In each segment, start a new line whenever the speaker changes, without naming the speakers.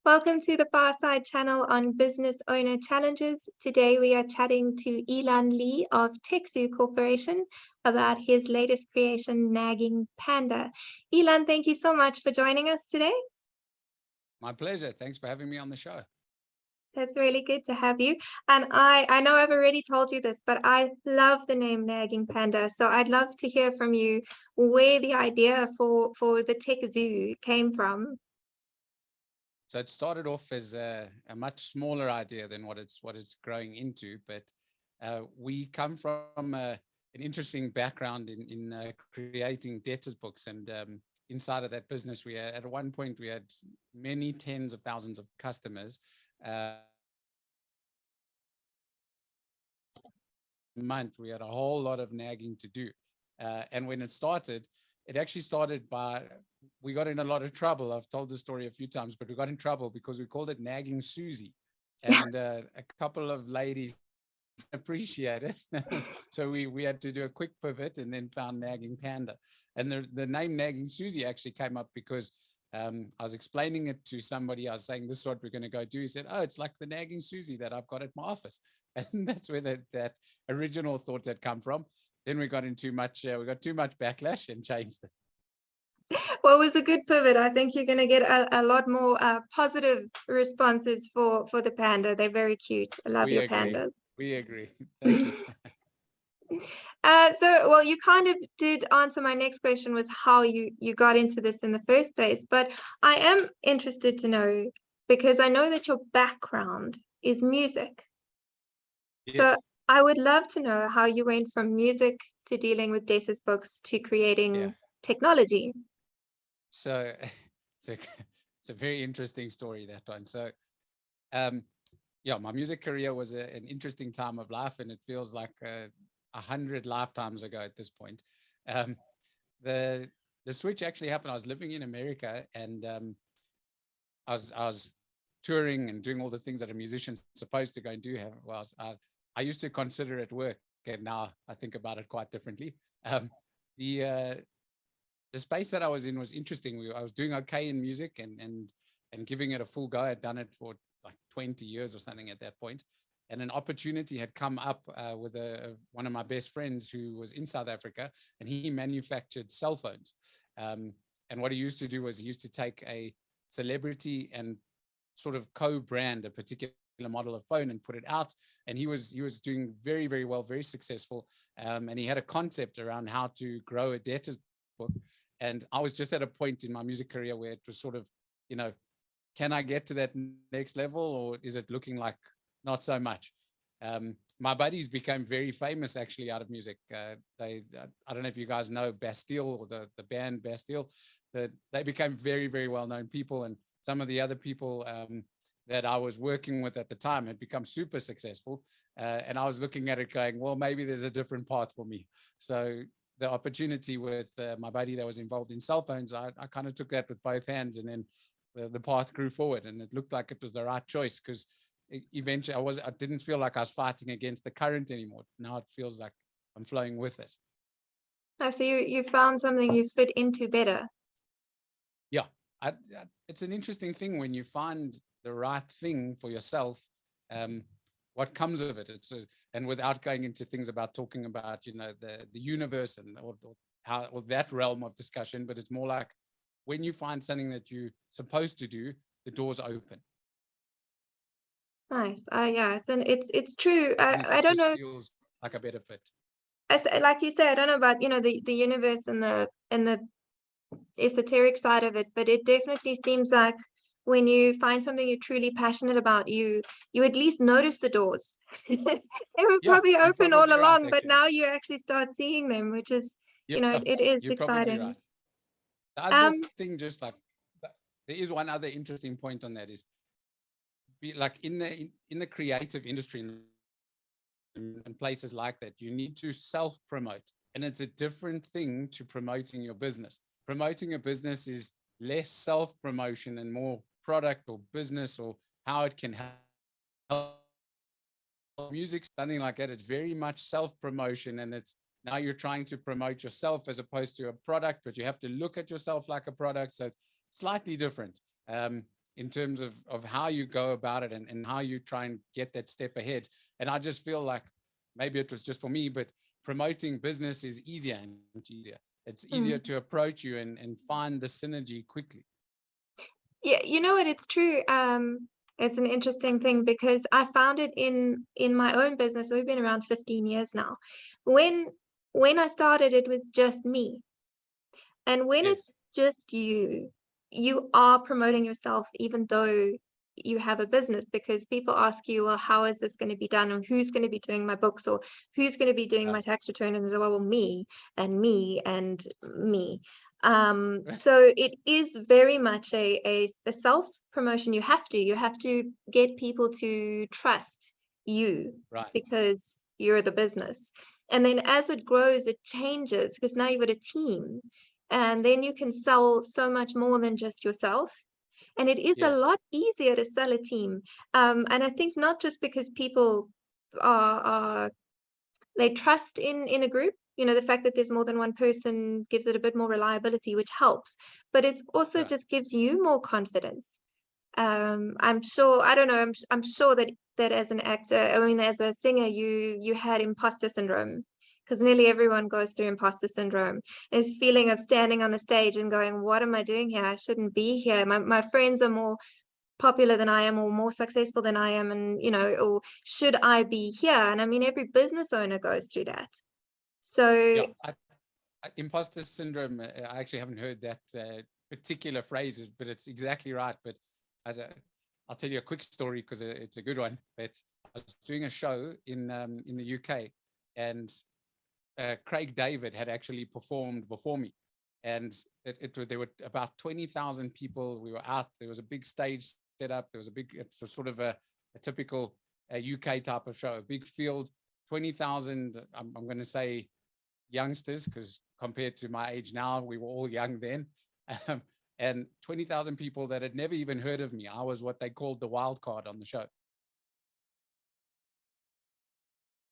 Welcome to the Pharsyde channel on Business Owner Challenges. Today we are chatting to Elan Lea of Techzoo Corporation about his latest creation, Nagging Panda. Elan, thank you so much for joining us today.
My pleasure. Thanks for having me on the show.
That's really good to have you. And I know I've already told you this, but I love the name Nagging Panda. So I'd love to hear from you where the idea for the Techzoo came from.
So it started off as a much smaller idea than what it's growing into, but we come from an interesting background in creating debtors books, and inside of that business, we at one point we had many tens of thousands of customers. Month we had a whole lot of nagging to do, and when it actually started by, we got in a lot of trouble. I've told this story a few times, but we got in trouble because we called it Nagging Susie, and a couple of ladies appreciate it. So we had to do a quick pivot and then found Nagging Panda. And the name Nagging Susie actually came up because I was explaining it to somebody. I was saying, this is what we're going to go do. He said, oh, it's like the Nagging Susie that I've got at my office. And that's where that original thought had come from. Then we got too much backlash and changed it.
Well, it was a good pivot. I think you're going to get a lot more positive responses for the panda. They're very cute. I love your pandas.
We agree. Thank you.
Well, you kind of did answer my next question, was how you got into this in the first place. But I am interested to know, because I know that your background is music. Yes. So I would love to know how you went from music to dealing with debtors books to creating technology.
So it's a very interesting story, that one. So my music career was an interesting time of life, and it feels like 100 lifetimes ago at this point. The switch actually happened. I was living in America, and I was touring and doing all the things that a musician's supposed to go and do. I used to consider it work, and now I think about it quite differently. The space that I was in was interesting. I was doing okay in music and giving it a full go. I'd done it for like 20 years or something at that point. And an opportunity had come up with one of my best friends who was in South Africa, and he manufactured cell phones. And what he used to do was he used to take a celebrity and sort of co-brand a particular model of phone and put it out. And he was doing very, very well, very successful. And he had a concept around how to grow a debtors book. And I was just at a point in my music career where it was sort of, can I get to that next level, or is it looking like not so much? My buddies became very famous actually out of music. I don't know if you guys know Bastille, or the band Bastille. They became very, very well-known people. And some of the other people that I was working with at the time had become super successful. And I was looking at it going, well, maybe there's a different path for me. So the opportunity with my buddy that was involved in cell phones, I kind of took that with both hands, and then the path grew forward, and it looked like it was the right choice, because eventually I didn't feel like I was fighting against the current anymore. Now it feels like I'm flowing with it.
Oh, so you found something you fit into better.
Yeah, it's an interesting thing when you find the right thing for yourself. What comes of it, and without going into things about talking about the universe and or that realm of discussion, but it's more like when you find something that you're supposed to do, the doors open.
Nice. Yeah, it's true. I don't know.
Feels like a better fit.
Like you say, I don't know about the universe and the esoteric side of it, but it definitely seems like when you find something you're truly passionate about, you at least notice the doors. They were probably open all along, but now you actually start seeing them, which is, it is exciting.
Right. The other thing, just like, there is one other interesting point on that, is like in the creative industry and places like that, you need to self-promote, and it's a different thing to promoting your business. Promoting a business is less self-promotion and more product or business or how it can help. Music, something like that, it's very much self-promotion, and it's now you're trying to promote yourself as opposed to a product, but you have to look at yourself like a product. So it's slightly different. in terms of how you go about it and how you try and get that step ahead. And I just feel like maybe it was just for me, but promoting business is easier and easier. It's easier to approach you and find the synergy quickly.
Yeah, you know what? It's true. It's an interesting thing because I found it in my own business. We've been around 15 years now. When when I started, it was just me. And when
Yes,
it's just you are promoting yourself even though you have a business, because people ask you, well, how is this going to be done? Or who's going to be doing my books? Or who's going to be doing my
right.
tax return? And as well, me and me and me. So it is very much a self-promotion. You have to get people to trust you
Right.
because you're the business. And then as it grows, it changes because now you've got a team, and then you can sell so much more than just yourself. And it is a
Yes.
lot easier to sell a team. And I think not just because people are they trust in a group, the fact that there's more than one person gives it a bit more reliability, which helps, but it's also
Right.
just gives you more confidence. I'm sure, I don't know, I'm sure that as an actor, I mean, as a singer, you had imposter syndrome, because nearly everyone goes through imposter syndrome. This feeling of standing on the stage and going, what am I doing here? I shouldn't be here. My friends are more popular than I am or more successful than I am, and or should I be here? And I mean, every business owner goes through that. So
Yeah. Imposter syndrome. I actually haven't heard that particular phrase, but it's exactly right. But I, I'll tell you a quick story because it's a good one. But I was doing a show in the UK, and Craig David had actually performed before me, and there were about 20,000 people. We were out. There was a big stage set up. There was it's a sort of a typical UK type of show, a big field, 20,000. I'm going to say youngsters, because compared to my age now, we were all young then. Um, and 20,000 people that had never even heard of me. I was what they called the wild card on the show.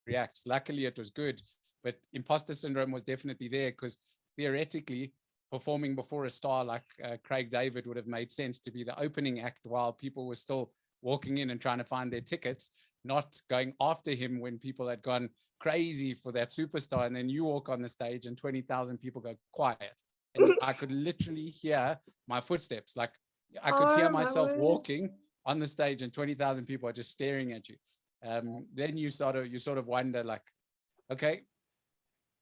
Reacts. Luckily, it was good, but imposter syndrome was definitely there because theoretically, performing before a star like Craig David would have made sense to be the opening act while people were still walking in and trying to find their tickets, not going after him when people had gone crazy for that superstar. And then you walk on the stage and 20,000 people go quiet. And I could literally hear my footsteps. Like I could hear
oh my
myself
word.
walking on the stage and 20,000 people are just staring at you. Then you sort of wonder like, okay,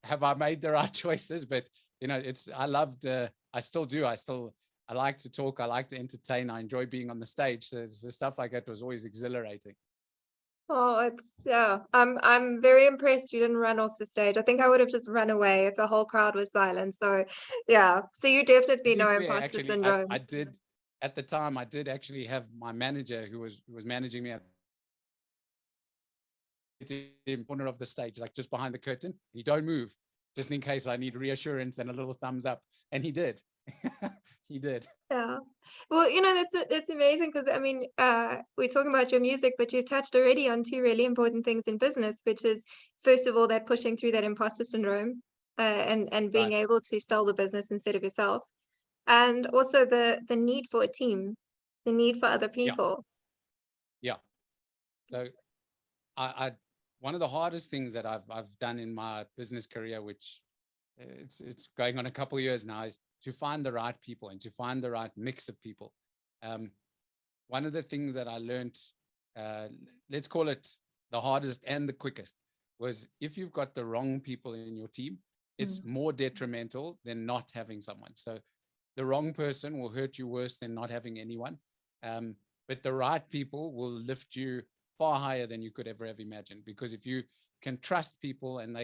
have I made the right choices? But I still do. I like to talk. I like to entertain. I enjoy being on the stage. So the stuff like that was always exhilarating.
Oh, it's yeah. I'm very impressed you didn't run off the stage. I think I would have just run away if the whole crowd was silent. So yeah. So you
To
definitely
be
know
fair,
imposter
actually, I
syndrome.
did at the time. I did actually have my manager who was managing me at the corner of the stage, like just behind the curtain. You don't move, just in case I need reassurance and a little thumbs up. And he did. He did.
Yeah. Well, that's amazing because I mean, we're talking about your music, but you've touched already on two really important things in business, which is first of all that pushing through that imposter syndrome, and being
Right.
able to sell the business instead of yourself, and also the need for a team, the need for other
Yeah.
people.
Yeah. So I one of the hardest things that I've done in my business career, which it's going on a couple of years now, is to find the right people and to find the right mix of people. Um, One of the things that I learned, uh, let's call it the hardest and the quickest, was if you've got the wrong people in your team, it's
Mm.
more detrimental than not having someone. So the wrong person will hurt you worse than not having anyone. Um, but the right people will lift you far higher than you could ever have imagined. Because if you can trust people and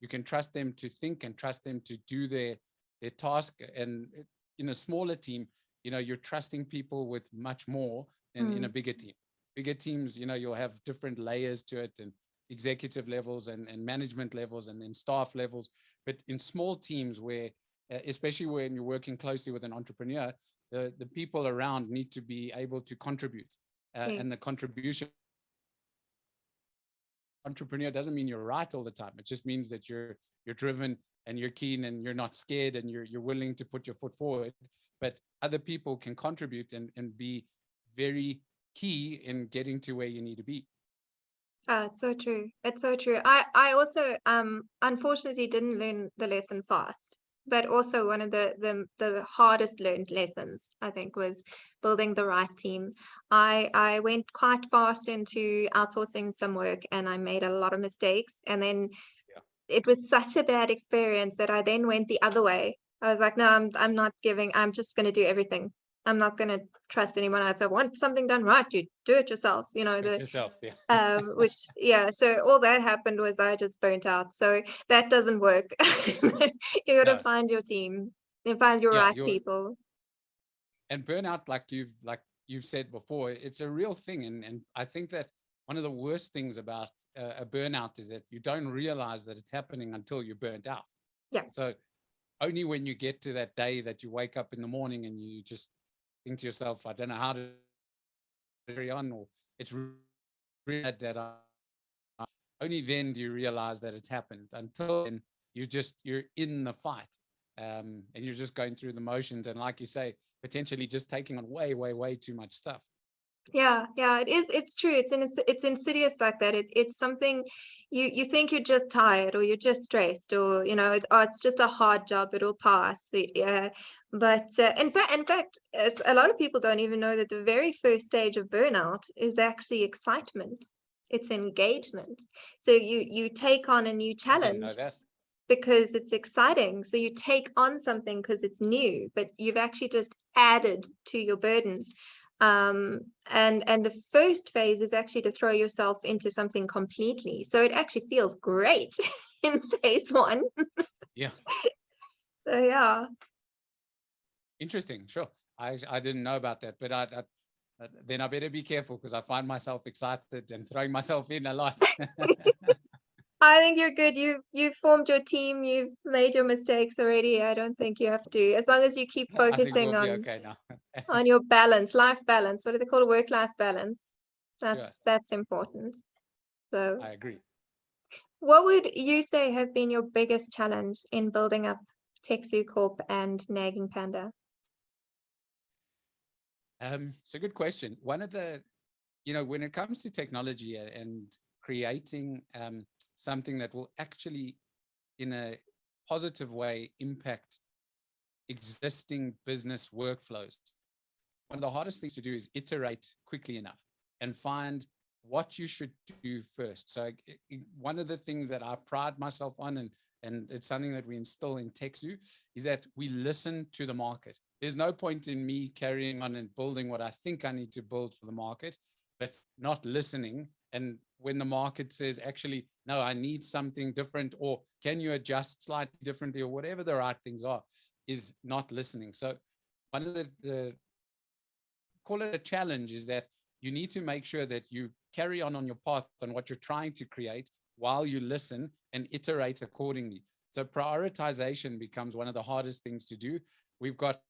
you can trust them to think and trust them to do their task. And in a smaller team, you're trusting people with much more than in a
Mm.
bigger team. Bigger teams, you'll have different layers to it, and executive levels and management levels and then staff levels. But in small teams where, especially when you're working closely with an entrepreneur, the people around need to be able to contribute. And the
Yes.
contribution entrepreneur doesn't mean you're right all the time. It just means that you're driven and you're keen and you're not scared and you're willing to put your foot forward. But other people can contribute and be very key in getting to where you need to be.
It's so true. It's so true. I also unfortunately didn't learn the lesson fast, but also one of the hardest learned lessons, I think, was building the right team. I went quite fast into outsourcing some work, and I made a lot of mistakes, and then
Yeah.
it was such a bad experience that I then went the other way. I was like, no, I'm not giving. I'm just going to do everything. I'm not going to trust anyone. If I want something done right, you do it yourself. You know,
Do it yourself. Yeah.
which, yeah, so all that happened was I just burnt out. So that doesn't work. You got to
No.
find your team and find your
Yeah.
right people.
And burnout, like you've said before, it's a real thing. And I think that one of the worst things about a burnout is that you don't realize that it's happening until you're burnt out.
Yeah.
So only when you get to that day that you wake up in the morning and you just think to yourself, I don't know how to carry on, or it's really bad that only then do you realize that it's happened. Until then, you're in the fight, and you're just going through the motions. And like you say, potentially just taking on way too much stuff.
Yeah, it is. It's true. It's insidious like that. It's something you think you're just tired or you're just stressed or it's just a hard job. It'll pass. Yeah, but in fact, a lot of people don't even know that the very first stage of burnout is actually excitement. It's engagement. So you take on a new
I didn't know
challenge
that.
because it's exciting. So you take on something because it's new, but you've actually just added to your burdens. And the first phase is actually to throw yourself into something completely. So it actually feels great in phase one.
Yeah.
So yeah.
Interesting. Sure. I didn't know about that, but then I better be careful because I find myself excited and throwing myself in a lot.
I think you're good. You've formed your team. You've made your mistakes already. I don't think you have to. As long as you keep
I think
focusing
we'll be okay now.
on your balance, life balance. What do they call it? Work-life balance.
Sure.
That's important. So
I agree.
what would you say has been your biggest challenge in building up Techzoo Corp and Nagging Panda?
It's a good question. One of the, when it comes to technology and creating something that will actually, in a positive way, impact existing business workflows, one of the hardest things to do is iterate quickly enough and find what you should do first. So one of the things that I pride myself on, and it's something that we instill in Techzoo, is that we listen to the market. There's no point in me carrying on and building what I think I need to build for the market, but not listening. And when the market says, actually, no, I need something different, or can you adjust slightly differently, or whatever the right things are, is not listening. So one of the call it a challenge is that you need to make sure that you carry on your path on what you're trying to create while you listen and iterate accordingly. So prioritization becomes one of the hardest things to do. We've got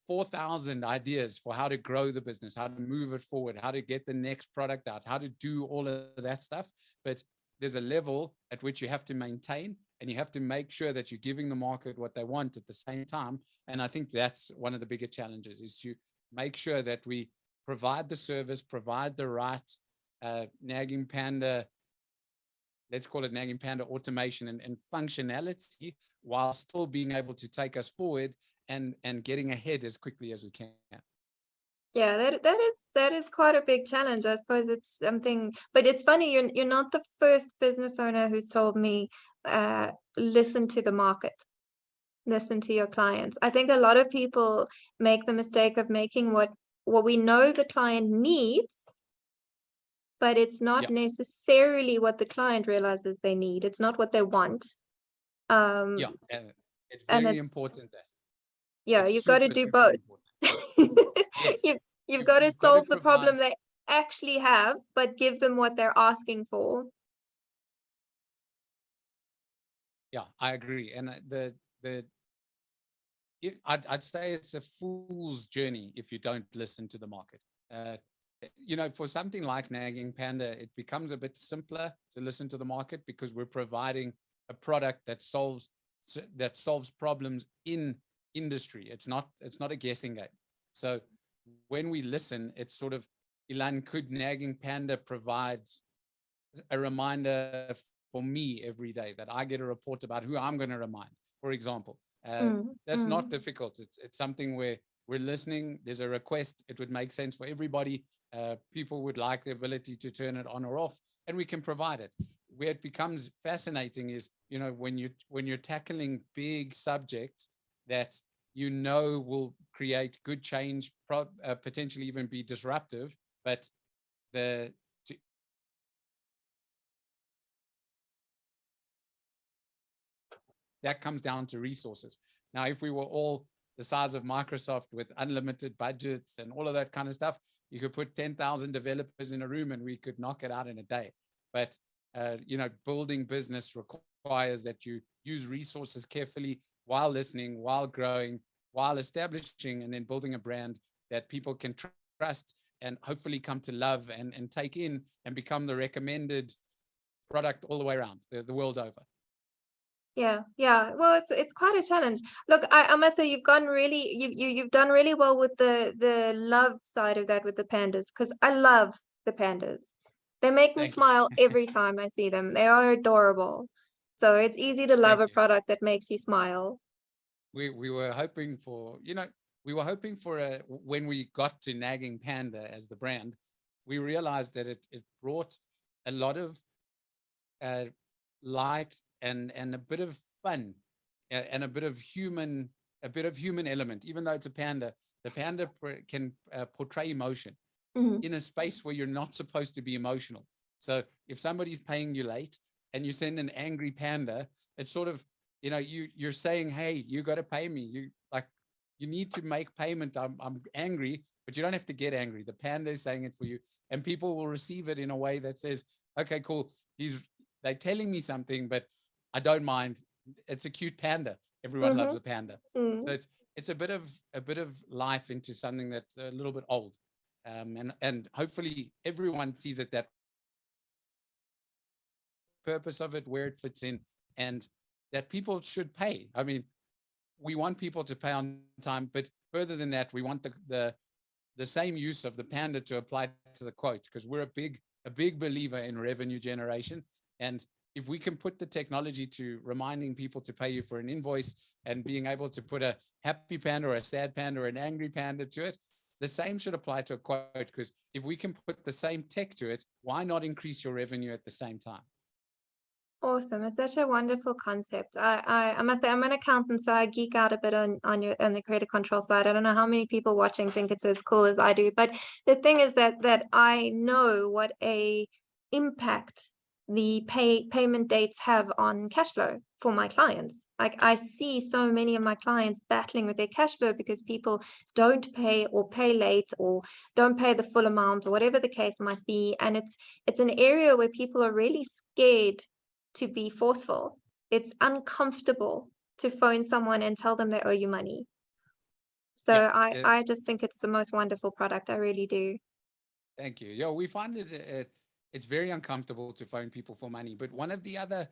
4,000 ideas for how to grow the business, how to move it forward, how to get the next product out, how to do all of that stuff. But there's a level at which you have to maintain, and you have to make sure that you're giving the market what they want at the same time. And I think that's one of the bigger challenges, is to make sure that we provide the service, provide the right Nagging Panda, let's call it Nagging Panda automation and functionality, while still being able to take us forward and getting ahead as quickly as we can.
Yeah, that is quite a big challenge. I suppose it's something, but it's funny, you're not the first business owner who's told me, listen to the market, listen to your clients. I think a lot of people make the mistake of making what we know the client needs, but it's not
Yeah,
necessarily what the client realizes they need. It's not what they want.
yeah, and it's
And
very
it's,
important that
yeah,
it's
you've got to
super,
do
super
both.
important. Yes,
You've got to
you've got to
solve the
provide.
problem they actually have, but give them what they're asking for.
Yeah, I agree. And I'd say it's a fool's journey if you don't listen to the market. For something like Nagging Panda, it becomes a bit simpler to listen to the market because we're providing a product that solves problems in industry. It's not a guessing game. So when we listen, it's sort of, Elan, could Nagging Panda provide a reminder for me every day that I get a report about who I'm going to remind, for example? That's not difficult. It's something where we're listening. There's a request. It would make sense for everybody. People would like the ability to turn it on or off, and we can provide it. Where it becomes fascinating is, when you're tackling big subjects that will create good change, potentially even be disruptive, but that comes down to resources. Now, if we were all the size of Microsoft with unlimited budgets and all of that kind of stuff, you could put 10,000 developers in a room and we could knock it out in a day. But, building business requires that you use resources carefully while listening, while growing, while establishing, and then building a brand that people can trust and hopefully come to love and take in and become the recommended product all the way around the world over.
Yeah. Well, it's quite a challenge. Look, I must say you've done really well with the love side of that with the pandas, because I love the pandas. They make me smile every time I see them. They are adorable. So it's easy to love a product that makes you smile.
We were hoping for, when we got to Nagging Panda as the brand, we realized that it brought a lot of light and a bit of fun and a bit of human element. Even though it's a panda, the panda can portray emotion in a space where you're not supposed to be emotional. So if somebody's paying you late and you send an angry panda, it's sort of, you're saying, hey, you got to pay me. You need to make payment. I'm angry, but you don't have to get angry. The panda is saying it for you, and people will receive it in a way that says, okay, cool. They're telling me something, but I don't mind. It's a cute panda. Everyone loves a panda. So it's a bit of life into something that's a little bit old. And hopefully everyone sees it, that purpose of it, where it fits in, and that people should pay. I mean, we want people to pay on time, but further than that, we want the same use of the panda to apply to the quote, because we're a big believer in revenue generation. And if we can put the technology to reminding people to pay you for an invoice and being able to put a happy panda or a sad panda or an angry panda to it, the same should apply to a quote, because if we can put the same tech to it, why not increase your revenue at the same time?
Awesome. It's such a wonderful concept. I must say I'm an accountant, so I geek out a bit on the creative control side. I don't know how many people watching think it's as cool as I do, but the thing is that I know what a impact the payment dates have on cash flow for my clients. Like, I see so many of my clients battling with their cash flow because people don't pay, or pay late, or don't pay the full amount, or whatever the case might be. And it's an area where people are really scared to be forceful. It's uncomfortable to phone someone and tell them they owe you money. So I just think it's the most wonderful product. I really do.
Thank you. Yeah, we find it's very uncomfortable to phone people for money. But one of the other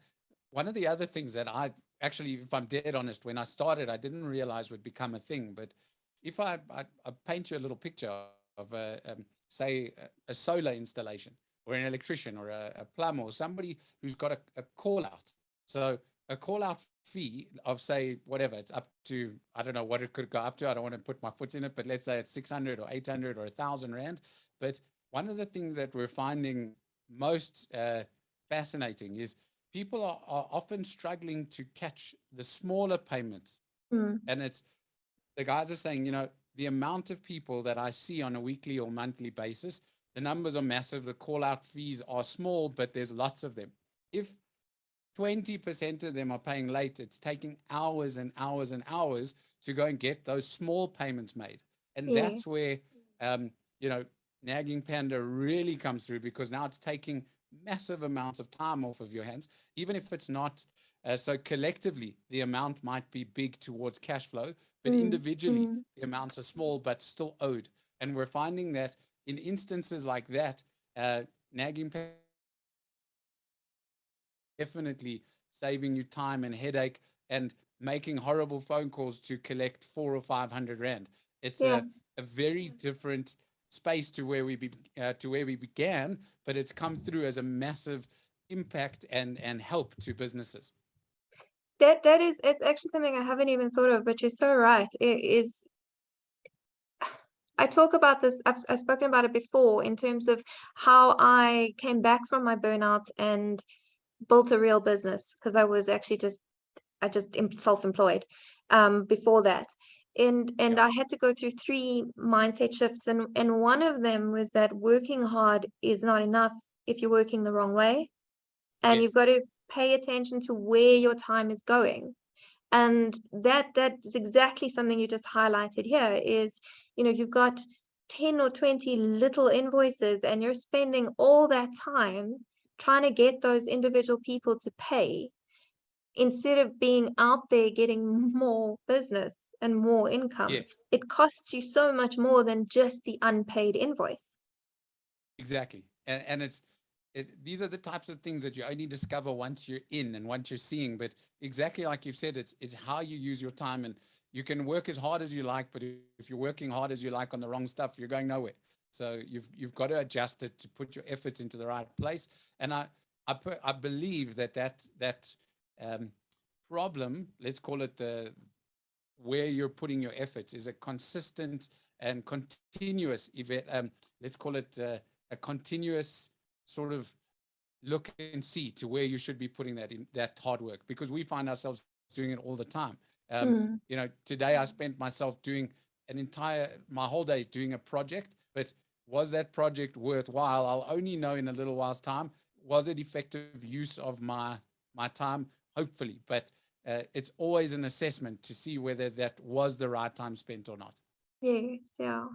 things that I actually, if I'm dead honest, when I started, I didn't realize would become a thing. But if I paint you a little picture of say a solar installation, or an electrician, or a plumber, or somebody who's got a call out. So a call out fee of, say, whatever, it's up to, I don't know what it could go up to. I don't want to put my foot in it, but let's say it's 600 or 800 or 1,000 Rand. But one of the things that we're finding most fascinating is people are often struggling to catch the smaller payments. And it's, the guys are saying, the amount of people that I see on a weekly or monthly basis, the numbers are massive. The call out fees are small, but there's lots of them. If 20% of them are paying late, it's taking hours and hours and hours to go and get those small payments made. And that's where, Nagging Panda really comes through, because now it's taking massive amounts of time off of your hands, even if it's not. So collectively, the amount might be big towards cash flow, but individually, the amounts are small, but still owed. And we're finding that in instances like that, Nagging Panda definitely saving you time and headache and making horrible phone calls to collect 400 or 500 Rand. It's a very different space to where we began, but it's come through as a massive impact and help to businesses.
That is, it's actually something I haven't even thought of, but you're so right. It is, I talk about this, I've spoken about it before in terms of how I came back from my burnout and built a real business, because I was actually self-employed before that. And
Yeah.
I had to go through 3 mindset shifts, and one of them was that working hard is not enough if you're working the wrong way, and you've
Yes.
got to pay attention to where your time is going. And that is exactly something you just highlighted here is, you've got 10 or 20 little invoices and you're spending all that time trying to get those individual people to pay instead of being out there getting more business and more income.
Yes.
It costs you so much more than just the unpaid invoice.
Exactly. And these are the types of things that you only discover once you're in and once you're seeing. But exactly like you've said, it's how you use your time. And you can work as hard as you like, but if you're working hard as you like on the wrong stuff, you're going nowhere. So you've got to adjust it to put your efforts into the right place. And I believe that problem, let's call it where you're putting your efforts, is a consistent and continuous event. Let's call it a continuous sort of look and see to where you should be putting that hard work, because we find ourselves doing it all the time. Today I spent myself doing my whole day doing a project, but was that project worthwhile? I'll only know in a little while's time. Was it effective use of my time? Hopefully, but it's always an assessment to see whether that was the right time spent or not.
Yes, yeah.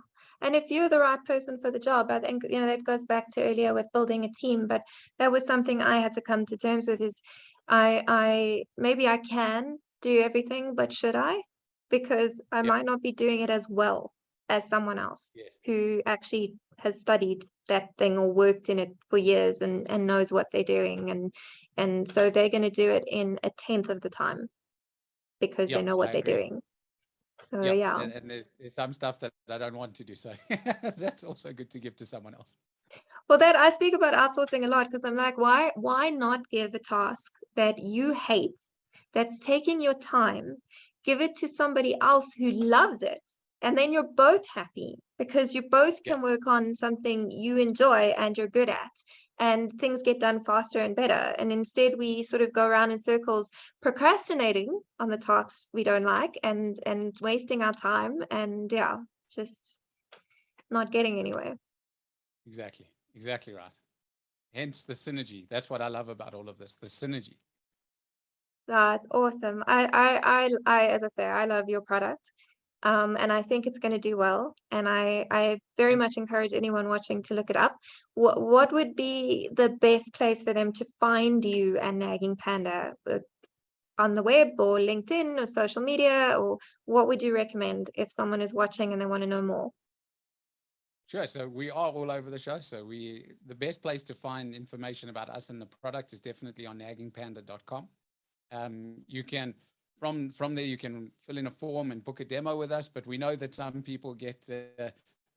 And if you're the right person for the job, I think, that goes back to earlier with building a team, but that was something I had to come to terms with is I maybe I can do everything, but should I? Because I
Yeah.
might not be doing it as well as someone else
Yes.
who actually has studied that thing or worked in it for years and knows what they're doing. And so they're going to do it in a 10th of the time because they
Yeah,
know
I
what they're
agree.
doing. So
Yeah,
yeah.
and there's some stuff that I don't want to do, so that's also good to give to someone else.
Well, that I speak about outsourcing a lot because I'm like, why not give a task that you hate, that's taking your time, give it to somebody else who loves it, and then you're both happy because you both
Yeah,
can work on something you enjoy and you're good at, and things get done faster and better. And instead, we sort of go around in circles, procrastinating on the tasks we don't like, and wasting our time, and yeah, just not getting anywhere.
exactly right. Hence the synergy. That's what I love about all of this, the synergy.
That's awesome. As I say, I love your product. And I think it's going to do well. And I very
Thank
much encourage anyone watching to look it up. What would be the best place for them to find you and Nagging Panda? On the web or LinkedIn or social media? Or what would you recommend if someone is watching and they want to know more?
Sure. So we are all over the show. So the best place to find information about us and the product is definitely on naggingpanda.com. You can, from there, you can fill in a form and book a demo with us. But we know that some people get a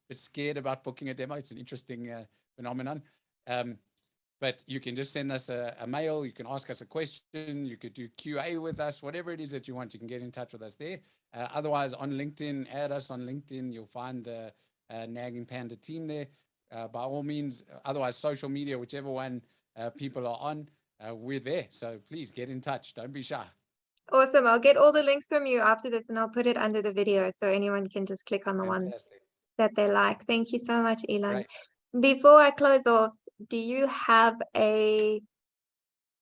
bit scared about booking a demo. It's an interesting phenomenon. But you can just send us a mail. You can ask us a question. You could do QA with us, whatever it is that you want. You can get in touch with us there. Otherwise, on LinkedIn, add us on LinkedIn. You'll find the Nagging Panda team there. By all means, otherwise, social media, whichever one people are on, we're there. So please get in touch. Don't be shy.
Awesome. I'll get all the links from you after this and I'll put it under the video so anyone can just click on the one
Fantastic.
that they like. Thank you so much, Elan.
Great.
Before I close off, do you have a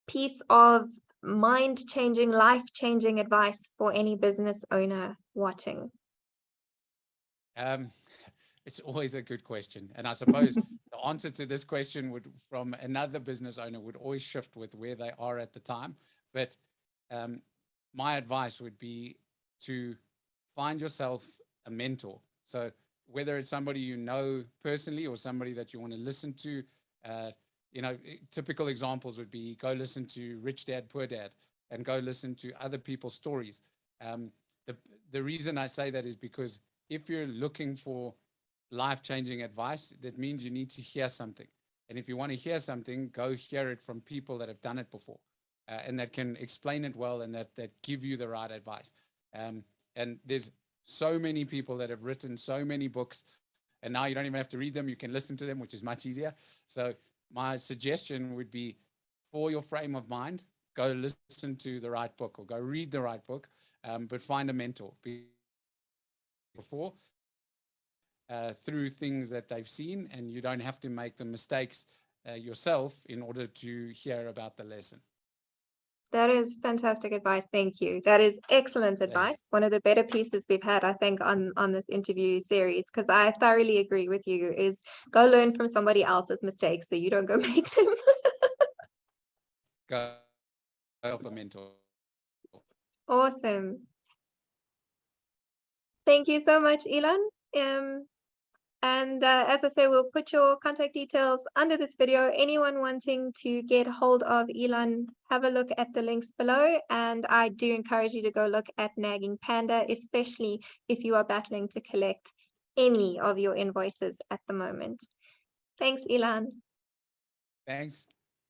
piece of mind-changing, life-changing advice for any business owner watching?
Um, it's always a good question. And I suppose the answer to this question from another business owner would always shift with where they are at the time. But my advice would be to find yourself a mentor. So whether it's somebody you know personally or somebody that you want to listen to, typical examples would be go listen to Rich Dad, Poor Dad, and go listen to other people's stories. The reason I say that is because if you're looking for life-changing advice, that means you need to hear something. And if you want to hear something, go hear it from people that have done it before, and that can explain it well, and that give you the right advice. And there's so many people that have written so many books, and now you don't even have to read them. You can listen to them, which is much easier. So my suggestion would be, for your frame of mind, go listen to the right book or go read the right book, but find a mentor before through things that they've seen, and you don't have to make the mistakes yourself in order to hear about the lesson.
That is fantastic advice. Thank you. That is excellent advice. One of the better pieces we've had, I think, on this interview series, because I thoroughly agree with you, is go learn from somebody else's mistakes so you don't go make them.
Go for a mentor.
Awesome. Thank you so much, Elan. And as I say, we'll put your contact details under this video. Anyone wanting to get hold of Elan, have a look at the links below. And I do encourage you to go look at Nagging Panda, especially if you are battling to collect any of your invoices at the moment. Thanks, Elan.
Thanks.